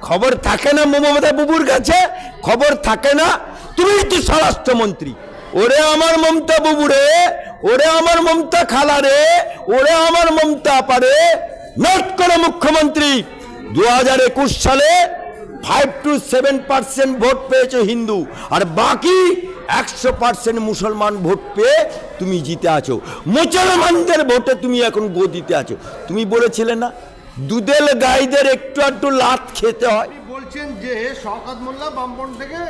খবর থাকে না মমতা বাবুর কাছে, খবর থাকে না। তুমি তো স্বরাষ্ট্রমন্ত্রী। ওরে আমার মমতা বাবু রে, ওরে আমার মমতা খালা রে, ওরে আমার মমতা পারে, নট করে মুখ্যমন্ত্রী 2021 সালে 5 to 7% ভোট পেয়েছো হিন্দু, আর বাকি 100% মুসলমান ভোট পেয়ে তুমি জিতে আছো। মুসলমানদের ভোটে তুমি এখন গদিতে আছো। তুমি বলেছিলে না দুধেল গাইদের একটু একটু লাত খেতে হয়। বলছেন যে শওকত মোল্লা বামপন্থ থেকে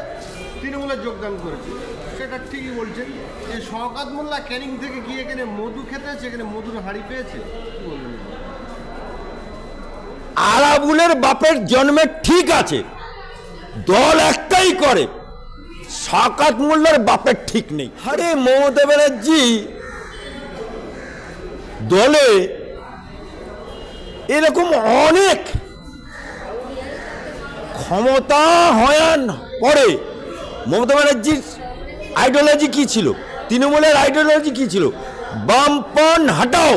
তৃণমূলে যোগদান করেছে, সেটা ঠিকই বলছেন। যে শওকত মোল্লা ক্যানিং থেকে গিয়ে এখানে মধু খেতে, সেখানে মধুর হাঁড়ি পেয়েছে, কি বলবেন? আরাবুলের বাপের জন্মে ঠিক আছে, দল একটাই করে, শওকত মোল্লার বাপের ঠিক নেই। আরে মমতা ব্যানার্জি দলে এরকম অনেক ক্ষমতা হয়ান পরে মমতা ব্যানার্জির আইডিওলজি কি ছিল, তৃণমূলের আইডিওলজি কি ছিল? বামপন হটাও,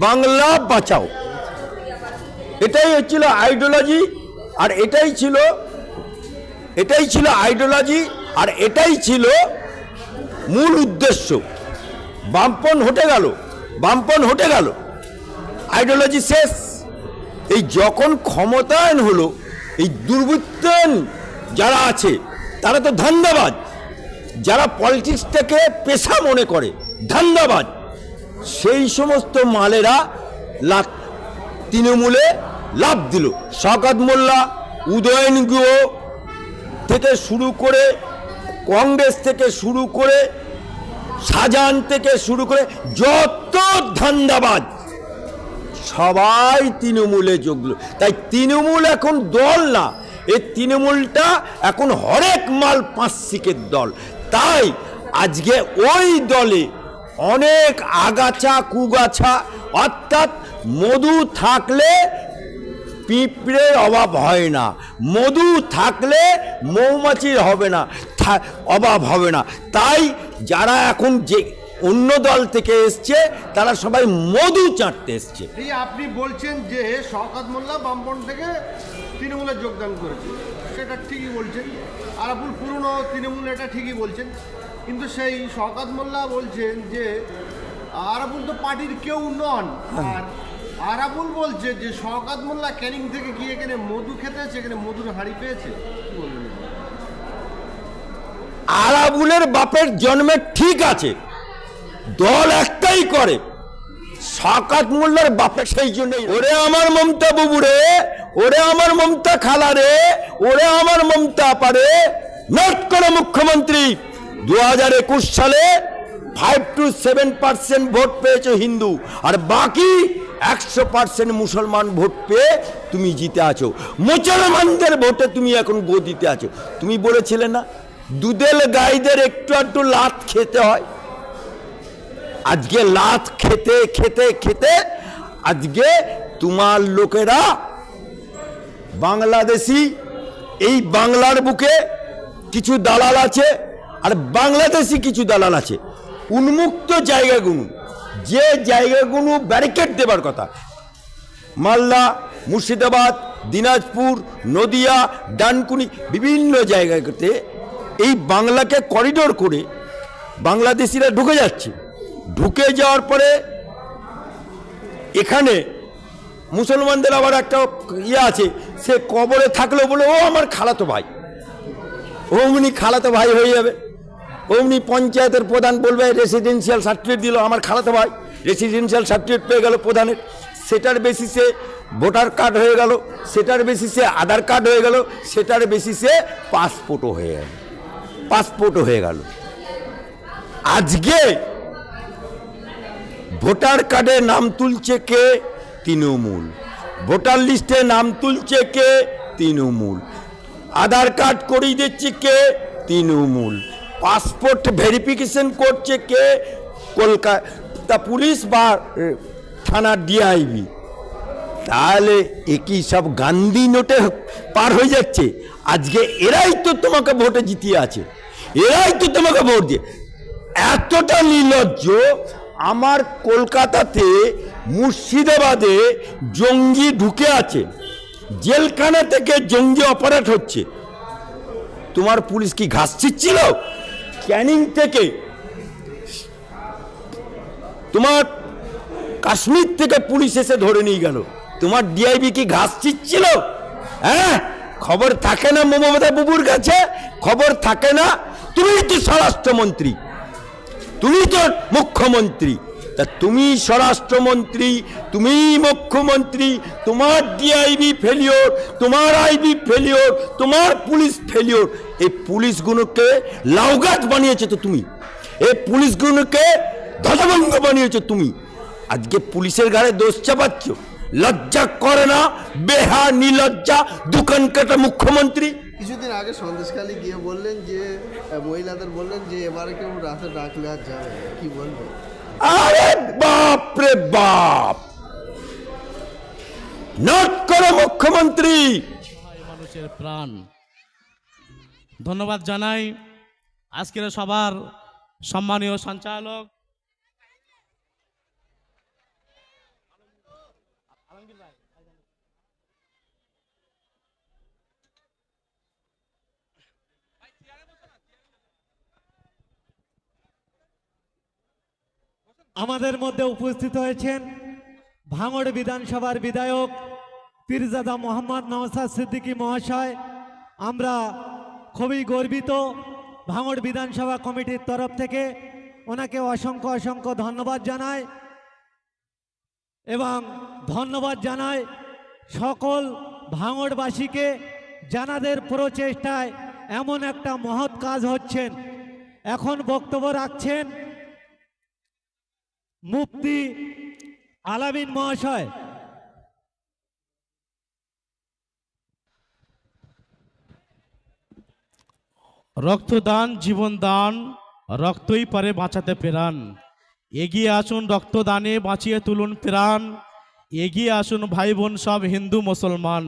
বাংলা বাঁচাও, এটাই হচ্ছিল আইডিওলজি। আর এটাই ছিল আইডিওলজি, আর এটাই ছিল মূল উদ্দেশ্য। বামপন হটে গেল, আইডিওলজি শেষ। এই যখন ক্ষমতায়ন হলো, এই দুর্বৃত্তন যারা আছে তারা তো ধান্দাবাজ, যারা পলিটিক্সটাকে পেশা মনে করে ধান্দাবাজ, সেই সমস্ত মালেরা তৃণমূলে লাভ দিল। শওকত মোল্লা, উদয়ন গুহ থেকে শুরু করে, কংগ্রেস থেকে শুরু করে, শাহজাহান থেকে শুরু করে যত ধান্দাবাজ সবাই তৃণমূলে যোগল। তাই তৃণমূল এখন দল না, এই তৃণমূলটা এখন হরেক মাল পাঁচশিকের দল। তাই আজকে ওই দলে অনেক আগাছা কুগাছা, অর্থাৎ মধু থাকলে পিঁপড়ের অভাব হয় না, মধু থাকলে মৌমাছির অভাব হবে না। তাই যারা এখন যে অন্য দল থেকে এসছে তারা সবাই মধু চাটতে এসছে। এই আপনি বলছেন যে শওকত মোল্লা বামপন্থ থেকে তৃণমূলে যোগদান করেছে, সেটা ঠিকই বলছেন। আরাবুল পুরনো তৃণমূল, এটা ঠিকই বলছেন। কিন্তু সেই শওকত মোল্লা বলছেন যে আরাবুল তো পার্টির কেউ নন, আর আরাবুল বলছে যে শওকত মোল্লা ক্যানিং থেকে গিয়ে এখানে মধু খেতে, সেখানে মধুর হাঁড়ি পেয়েছে, কি বলবেন? আরাবুলের বাপের জন্মে ঠিক আছে, দল একটাই করে, শওকত মোল্লার বাপের সেই জন্যই। ওরে আমার মমতা বাবু রে, ওরে আমার মমতা খালা রে, ওরে আমার মমতা পারে, নট করে মুখ্যমন্ত্রী 2021 সালে 5 to 7% ভোট পেয়েছো হিন্দু, আর বাকি 100% মুসলমান ভোট পেয়ে তুমি জিতে আছো। মুসলমানদের ভোটে তুমি এখন গদিতে আছো। তুমি বলেছিলে না দুধেল গাইদের একটু একটু লাত খেতে হয়। আজকে লাত খেতে খেতে খেতে আজকে তোমার লোকেরা বাংলাদেশি, এই বাংলার বুকে কিছু দালাল আছে, আর বাংলাদেশি কিছু দালাল আছে। উন্মুক্ত জায়গাগুলো, যে জায়গাগুলো ব্যারিকেড দেবার কথা, মালদা, মুর্শিদাবাদ, দিনাজপুর, নদিয়া, ডানকুনি, বিভিন্ন জায়গাতে এই বাংলাকে করিডোর করে বাংলাদেশিরা ঢুকে যাচ্ছে। ঢুকে যাওয়ার পরে এখানে মুসলমানদের আবার একটা আছে, সে কবরে থাকলেও বলে ও আমার খালাতো ভাই, অমনি খালাতো ভাই হয়ে যাবে। অমনি পঞ্চায়েতের প্রধান বলবে রেসিডেন্সিয়াল সার্টিফিকেট দিল, আমার খালাতো ভাই, রেসিডেন্সিয়াল সার্টিফিকেট পেয়ে গেল প্রধানের, সেটার বেসিসে ভোটার কার্ড হয়ে গেল, সেটার বেসিসে আধার কার্ড হয়ে গেল, সেটার বেসিসে পাসপোর্টও হয়ে গেল। আজকে ভোটার কার্ডে নাম তুলছে কে? তৃণমূল। ভোটার লিস্টে নাম তুলছে কে? তৃণমূল। আধার কার্ড করিয়ে দিচ্ছে কে? তৃণমূল। পাসপোর্ট ভেরিফিকেশন করছে কে? কলকাতা পুলিশ বা থানার ডিআইবি। তাহলে একই সব গান্ধী নোটে পার হয়ে যাচ্ছে। আজকে এরাই তো তোমাকে ভোটে জিতিয়ে আছে, এরাই তো তোমাকে ভোট দিয়ে। এতটা নির্লজ্জ, আমার কলকাতাতে মুর্শিদাবাদে জঙ্গি ঢুকে আছে, জেলখানা থেকে জঙ্গি অপারেট হচ্ছে, তোমার পুলিশ কি ঘাস ছিচ্ছিল? ক্যানিং থেকে, তোমার কাশ্মীর থেকে পুলিশ এসে ধরে নিয়ে গেল, তোমার ডিআইবি কি ঘাস ছিচ্ছিল? হ্যাঁ, খবর থাকে না মমতা বাবুর কাছে? খবর থাকে না? তুমি তো স্বরাষ্ট্রমন্ত্রী, তুমি তো মুখ্যমন্ত্রী, তা তুমি স্বরাষ্ট্রমন্ত্রী, তুমি মুখ্যমন্ত্রী, তোমার ডিআইবি ফেলিওর, তোমার আইবি ফেলিওর, তোমার পুলিশ ফেলিওর। এই পুলিশগুলোকে লাউগাছ বানিয়েছো তো তুমি, এই পুলিশগুলোকে ধ্বজভঙ্গ বানিয়েছো তুমি। আজকে পুলিশের গায়ে দোষ চাপাচ্ছ, লজ্জা করে না? বেহা নিলজ্জা দোকান কাটা মুখ্যমন্ত্রী। কিছুদিন আগে সন্দেশখালী গিয়ে বললেন যে মহিলাদের বললেন যে এবারে কেউ রাতে ডাকলে আর যাবে না। কি বলবেন? আরে বাপ রে বাপ, নোট করো মুখ্যমন্ত্রী। মানুষের প্রাণ। ধন্যবাদ জানাই আজকের সবার সম্মানীয় সঞ্চালক আমাদের মধ্যে উপস্থিত হয়েছেন ভাঙড় বিধানসভার বিধায়ক পীরজাদা মোহাম্মদ নওশাদ সিদ্দিকী মহাশয়। আমরা খুবই গর্বিত, ভাঙড় বিধানসভা কমিটির তরফ থেকে ওনাকে অসংখ্য অসংখ্য ধন্যবাদ জানাই এবং ধন্যবাদ জানাই সকল ভাঙড়বাসীকে জানাদের প্রচেষ্টায় এমন একটা মহৎ কাজ হচ্ছেন। এখন বক্তব্য রাখছেন মুফতি আলামিন মহাশয়। রক্তদান জীবন দান, রক্তই পারে বাঁচাতে প্রাণ। এগিয়ে আসুন রক্তদানে বাঁচিয়ে তুলুন প্রাণ। এগিয়ে আসুন ভাই বোন সব হিন্দু মুসলমান।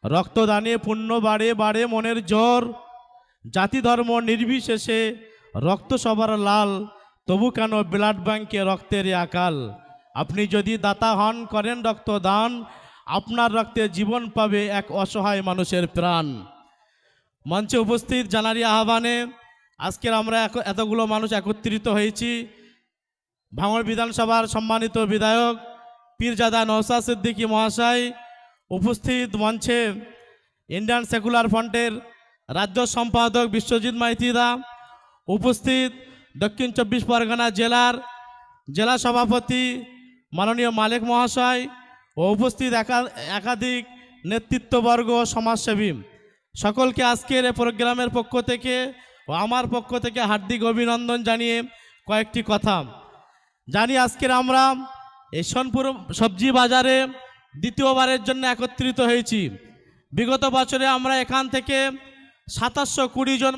রক্তদানে পুণ্য বাড়ে বাড়ে মনের জোর। জাতি ধর্ম নির্বিশেষে রক্ত সবার লাল, তবু কেন ব্লাড ব্যাংকে রক্তের আকাল। আপনি যদি দাতা হন, করেন রক্তদান, আপনার রক্তে জীবন পাবে এক অসহায় মানুষের প্রাণ। মঞ্চে উপস্থিত জানারি আহ্বানে আজকের আমরা এতগুলো মানুষ একত্রিত হয়েছি। ভাঙড় বিধানসভার সম্মানিত বিধায়ক পীরজাদা নওশাদ সিদ্দিকী মহাশয় উপস্থিত, মঞ্চে ইন্ডিয়ান সেকুলার ফ্রন্টের রাজ্য সম্পাদক বিশ্বজিৎ মাইতিদা উপস্থিত, দক্ষিণ 24 পরগনা জেলার জেলা সভাপতি মাননীয় মালিক মহাশয় ও উপস্থিত একাধিক নেতৃত্ববর্গ ও সমাজসেবী সকলকে আজকের এই প্রোগ্রামের পক্ষ থেকে ও আমার পক্ষ থেকে হার্দিক অভিনন্দন জানিয়ে কয়েকটি কথা জানি। আজকের আমরা এই সোনপুর সবজি বাজারে দ্বিতীয়বারের জন্য একত্রিত হয়েছি। বিগত বছরে আমরা এখান থেকে 2720 জন